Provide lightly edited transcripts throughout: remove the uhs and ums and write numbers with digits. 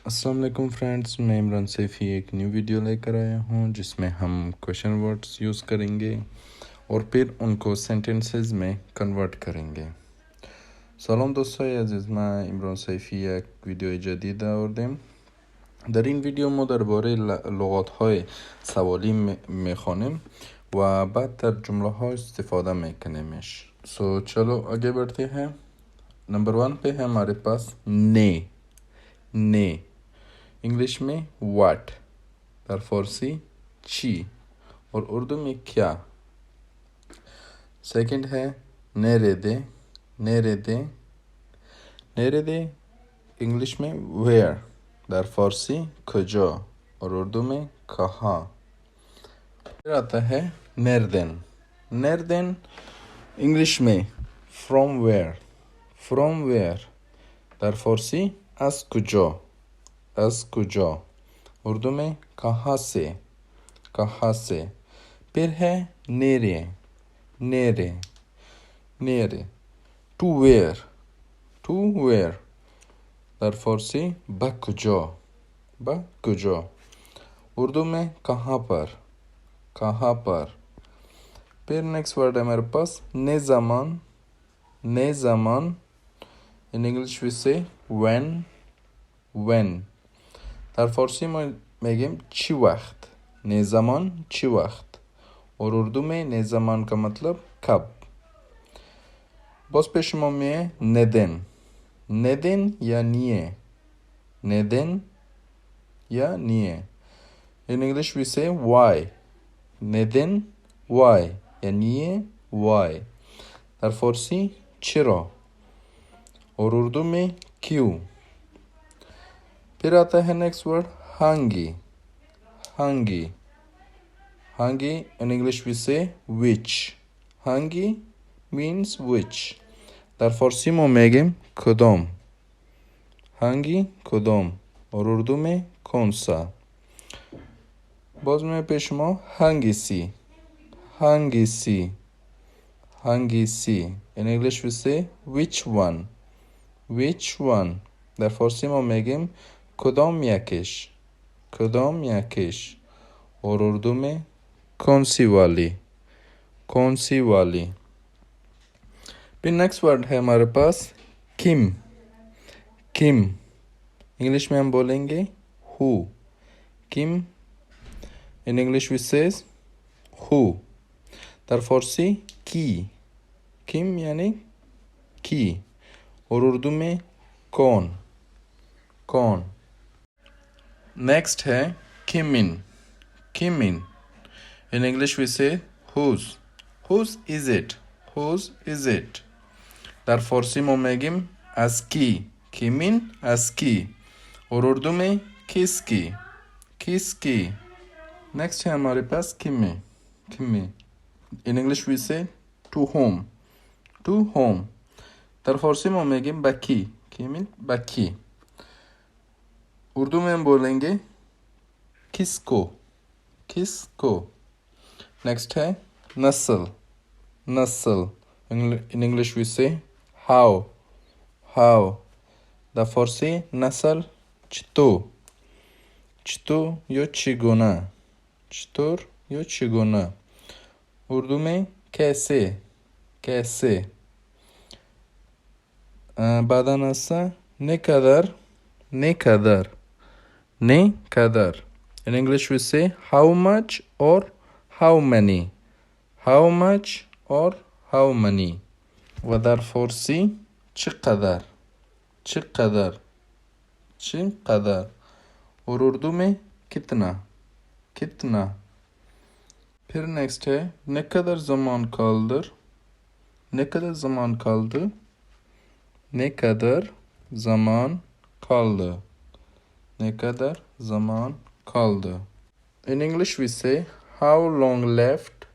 अस्सलाम वालेकुम फ्रेंड्स, मैं इमरान सैफ़ी एक न्यू वीडियो लेकर आया हूँ जिसमें हम क्वेश्चन वर्ड्स यूज़ करेंगे और फिर उनको सेंटेंसेस में कन्वर्ट करेंगे. سلام دوستای عزیز، من امران سیفی یک ویدیو جدید آوردم. در این ویدیو ما درباره لغات های سوالی میخوانیم و بعد در جمله ها استفاده میکنیمش. चलो आगे बढ़ते हैं. नंबर 1 पे है हमारे पास ने इंग्लिश में वाट, در फारसी ची और उर्दू में क्या. सेकंड है नेरेदे इंग्लिश में वेयर, در फारसी कजो और उर्दू में कहाँ. फिर आता है नेरदेन इंग्लिश में फ्रॉम वेयर, در फारसी از کجا उर्दू में कहाँ से. फिर है नेरे टू वेयर, در फारसी बकजो उर्दू में कहाँ पर. फिर नेक्स्ट वर्ड है हमारे पास ने zaman in English we say when, در फारसी में میگیم چی وقت. ने zaman چی وقت और उर्दू में ने zaman का मतलब कब. باز پیش ما میه ندن یا نیه. in English we say why, ندن why یا نیه why, در फारसी چرا और उर्दू में क्यों. फिर आता है next word hungry in English we say which. hungry means which, در फारसी में میگیم کدام. hungry کدام और उर्दू में कौन सा. باز में پیش ما hungry in English we say which one, در फारसी में میگیم کدام یکش और उर्दू में कौन सी वाली. फिर नेक्स्ट वर्ड है हमारे पास किम इंग्लिश में हम बोलेंगे हु. किम in English we says who, در Farsi की. किम यानी की और उर्दू में कौन. नेक्स्ट है Kimin in English we say whose is it, در फारसी में میگیم از کی. किमिन از की और उर्दू में किसकी. नेक्स्ट है हमारे पास किमी in English we say to whom, در फारसी में میگیم बकी. किमिन बकी. उर्दू में हम बोलेंगे किसको. नेक्स्ट है नस्ल in English we say how, در फारसी नस्ल چطور یا چگونه. उर्दू में कैसे. بعد نسا ne kadar in English we say how much or how many, و در فارسی چقدر और उर्दू में कितना. फिर नेक्स्ट है ne kadar zaman kaldı. In English we say how long left.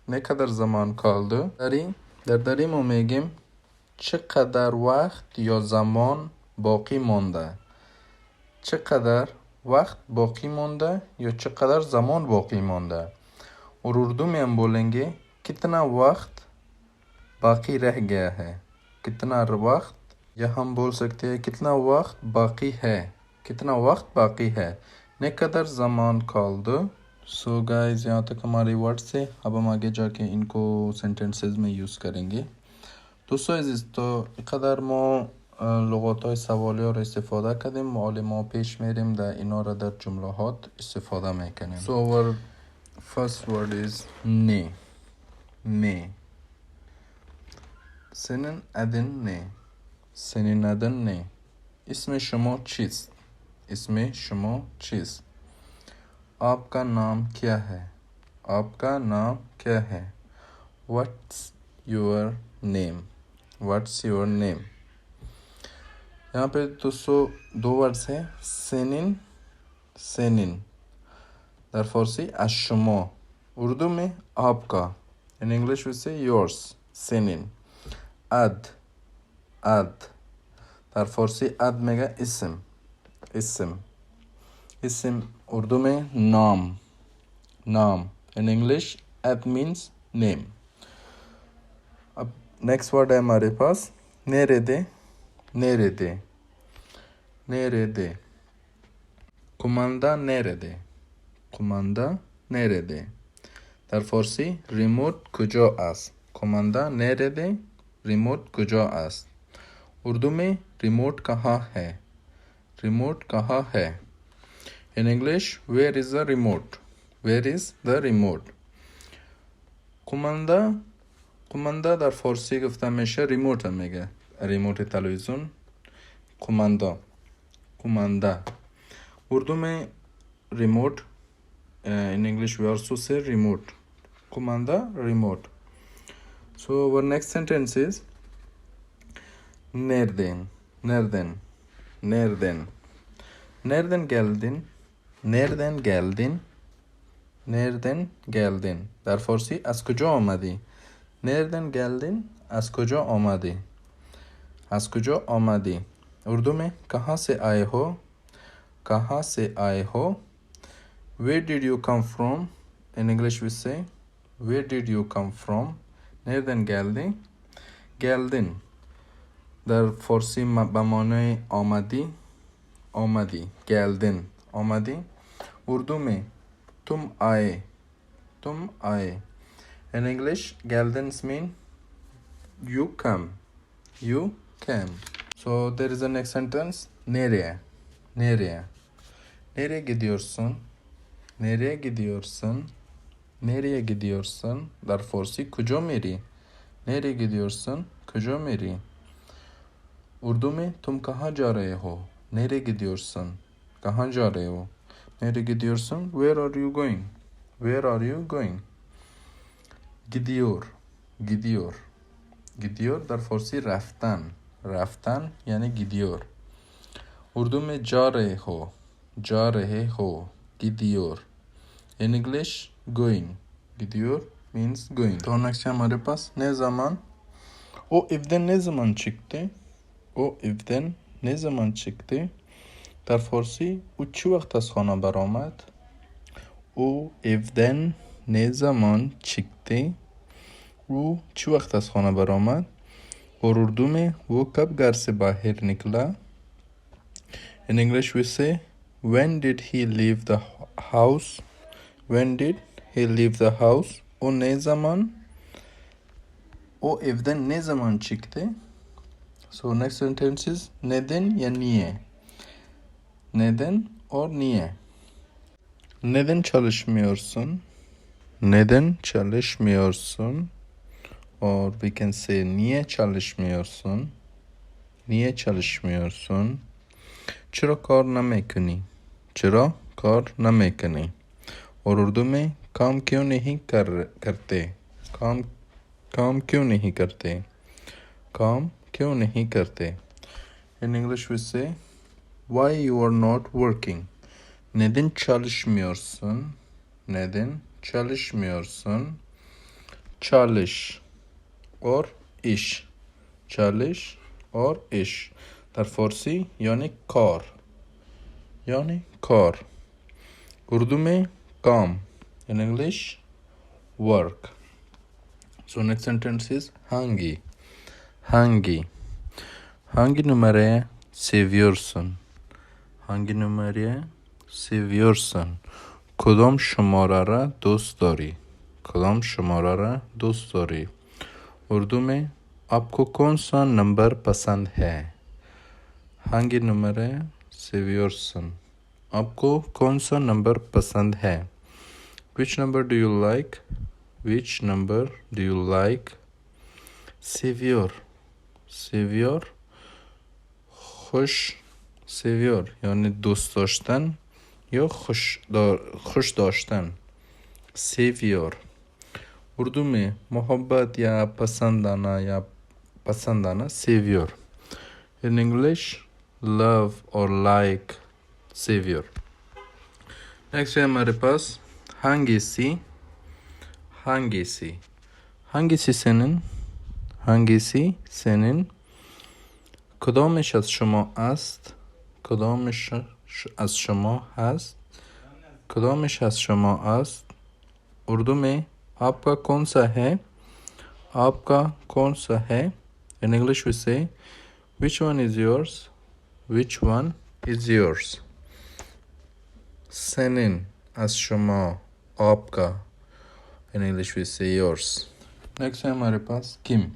Ne kadar zaman kaldı. در ما میگیم چقدر وقت یا زمان باقی مانده. چقدر وقت باقی مانده یا چقدر زمان باقی مانده. और उर्दू में हम बोलेंगे कितना वक्त बाकी रह गया है. कितना वक्त, या हम बोल सकते हैं कितना वक्त बाकी है, कितना वक्त बाकी है, ne kadar zaman kaldı. So guys यहाँ तक हमारे वर्ड से, अब हम आगे जाके इनको सेंटेंसेस में यूज़ करेंगे. دوستای عزیز تا اینقدر ما لغات‌های سوالی ها را استفاده کردیم، معلم ها پیش میریم در اینا را در جملات استفاده میکنیم. So our first word is ne. Ne. Senin adın ne? Senin adın ne? اسم شما چیست؟ اسم شما چیست؟ आपका नाम क्या है? आपका नाम क्या है? What's your name? What's your name? यहाँ पे दो वर्ड्स हैं, सेनिन, सेनिन. در فارسی از شما. اردو में आपका. In English we say yours. सेनिन. ad, ad. در فارسی ad میگه اسم. اسم. اسم اردو में नाम. नाम. In English ad means name. अब नेक्स्ट वर्ड है हमारे पास nerede. Nerede? Nerede? Kumanda nerede? Kumanda nerede? در فارسی ریموت کجا است؟ kumanda nerede? ریموت کجا است؟ اردو में रिमोट कहाँ है? रिमोट कहाँ है? In English, where is the remote? Where is the remote? कुमंदा در فارسی گفته میشه ریموت هم میگه. ریموت تلویزیون कुमंदा. Urdu में remote. In English we also say remote. कुमंदा remote. So our next sentence is nereden. Nereden. Nereden. Nereden geldin? Nereden geldin? Nereden geldin? در فارسی از کجا آمدی؟ Nereden geldin? از کجا آمدی؟ از کجا آمدی؟ اردو में कहाँ से आए हो? कहाँ से आए हो? Where did you come from? In English we say where did you come from? Nereden geldin? Geldin در فارسی به معنای آمدی. آمدی. geldin. آمدی. اردو में तुम आए. तुम आए. In English geldin mean you come. You came. So there is the next sentence. Nereye? Nereye? Nereye gidiyorsun? Nereye gidiyorsun? Nereye gidiyorsun? در فارسی کجا میری؟ Nereye gidiyorsun? کجا میری؟ اردو में तुम कहाँ जा रहे हो? Nereye gidiyorsun? कहाँ जा रहे हो? Nereye gidiyorsun? Where are you going? Where are you going? Gidiyor. Gidiyor. Gidiyor در فارسی رفتن. رفتن یعنی gidiyor. اردو में जा रहे हो. जा रहे हो. gidiyor. In English going. Gidiyor means going. तो next हमारे पास ne zaman? O evden ne zaman çıktı? O evden ne zaman çıktı? در فارسی او چی وقت از خانه برآمد؟ او evden ne zaman çıktı? او چی وقت از خانه برآمد؟ और उर्दू में वो कब घर से बाहर निकला? In English we say when did he leave the house? When did he leave the house? O ne zaman? O evden ne zaman çıktı? So next sentence is neden ya niye? Neden or niye? Neden çalışmıyorsun? Neden çalışmıyorsun? Or we can say niye çalışmıyorsun? Niye çalışmıyorsun? چرا کار نمیکنی؟ چرا کار نمیکنی؟ और उर्दू में काम क्यों नहीं करते? काम क्यों नहीं करते? काम क्यों नहीं करते? In English we say why you are not working? Neden çalışmıyorsun? Neden çalışmıyorsun? Çalış और iş. Çalış और iş. در فارسی یعنی کار. یعنی کار. اردو में काम. In English work. So next sentence is hangi. Hangi. hangi numarayı seviyorsun? Hangi numarayı seviyorsun? کدام شماره را دوست داری؟ کدام شماره را دوست داری؟ اردو में आपको कौन सा number पसंद है? hangi numarayı seviyorsun? आपको कौन सा नंबर पसंद है? which number do you like? which number do you like? seviyor. seviyor. خوش seviyor. yani dost داشتن یا خوش داشتن. seviyor. اردو में मोहब्बत या पसंद आना seviyor. in English love or like seviyor. next है हमारे पास hangisi. hangisi. hangisi senin کدامش از شما است؟ کدامش از شما هست؟ کدامش از شما است؟ اردو में आपका कौन सा है? आपका कौन सा है? in English we say which one is yours? which one is yours? senin از شما आपका in English we say yours. next है हमारे पास kim.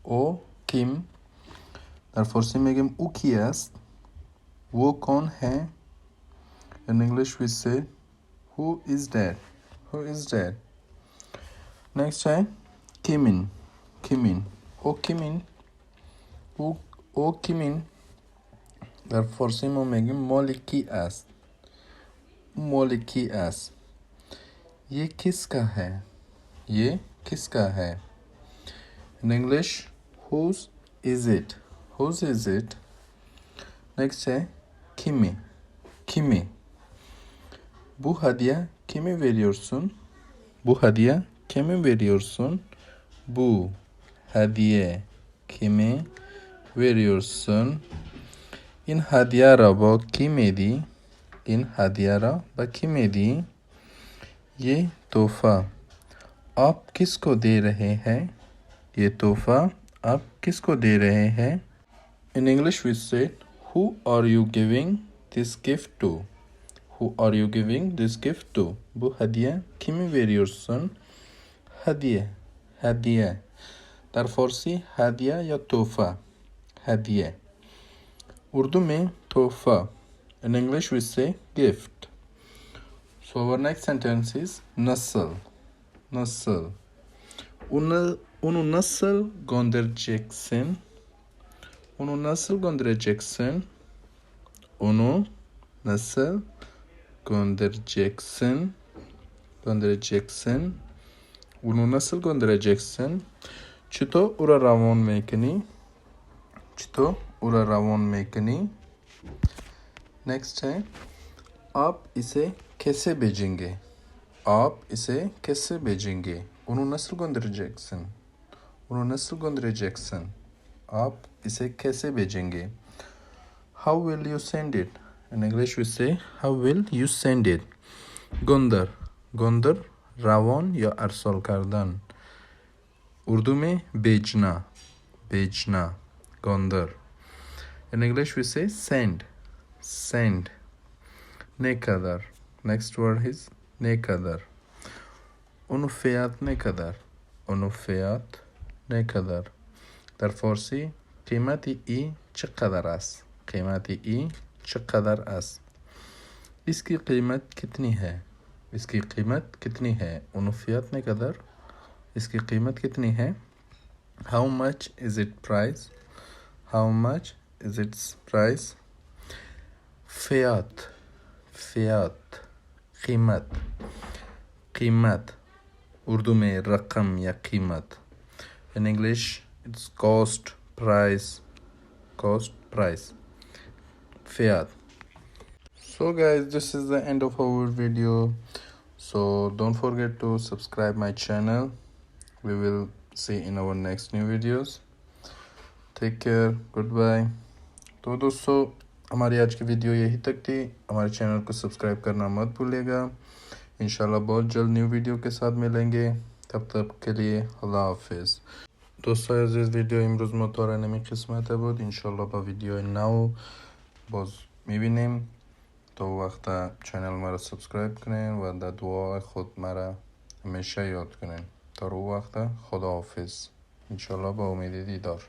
o kim در فارسی میگیم او کی است؟ वो कौन है? in English we say who is that? next है kimin. o kimin در فارسی ما میگیم مال کی است؟ ये किसका है? in English whose is it? next है kimi. bu hediye kime veriyorsun? bu hediye kime veriyorsun? in hediye ra ba kim edi? ये तोहफा आप किसको दे रहे हैं? ये तोहफा आप किसको दे रहे हैं? in English we say who are you giving this gift to? bu hediye kime veriyorsun? hediye در فارسی hediye या तोहफा hediye. उर्दू में तोहफा in English we say gift. so our next sentence is nasıl. Onu nasıl göndereceksin? Onu nasıl göndereceksin? چطور او را روان میکنی؟ next है आप इसे कैसे भेजेंगे? onu nasıl göndereceksin? आप इसे कैसे भेजेंगे? how will you send it? in English we say how will you send it? gönder روان या ارسال کردن. उर्दू में भेजना gönder. in English we say send. ne kadar. next word is ne kadar. onun fiyat ne kadar. در فارسی قیمت ای چقدر است؟ इसकी कीमत कितनी है? onun fiyat ne kadar? इसकी कीमत कितनी है? how much is its price? fiyat कीमत उर्दू में रकम या कीमत. in English it's cost price fiyat. so guys, this is the end of our video, so don't forget to subscribe my channel. We will see in our next new videos. take care, goodbye. तो दोस्तों हमारी आज की video यही तक थी. हमारे channel को सब्सक्राइब करना मत भूलिएगा. इंशाल्लाह बहुत जल्द न्यू वीडियो के साथ मिलेंगे. तब तक के लिए अल्लाह हाफिज़. دوستای عزیز، ویدیو امروز مطالعه نمی قسمت بود. انشالله با ویدیو نو باز میبینیم. تا وقت چینل مرا سابسکرایب کنین و در دعای خود مرا همیشه یاد کنین. تا رو وقت خدا حافظ. انشالله با امید دیدار.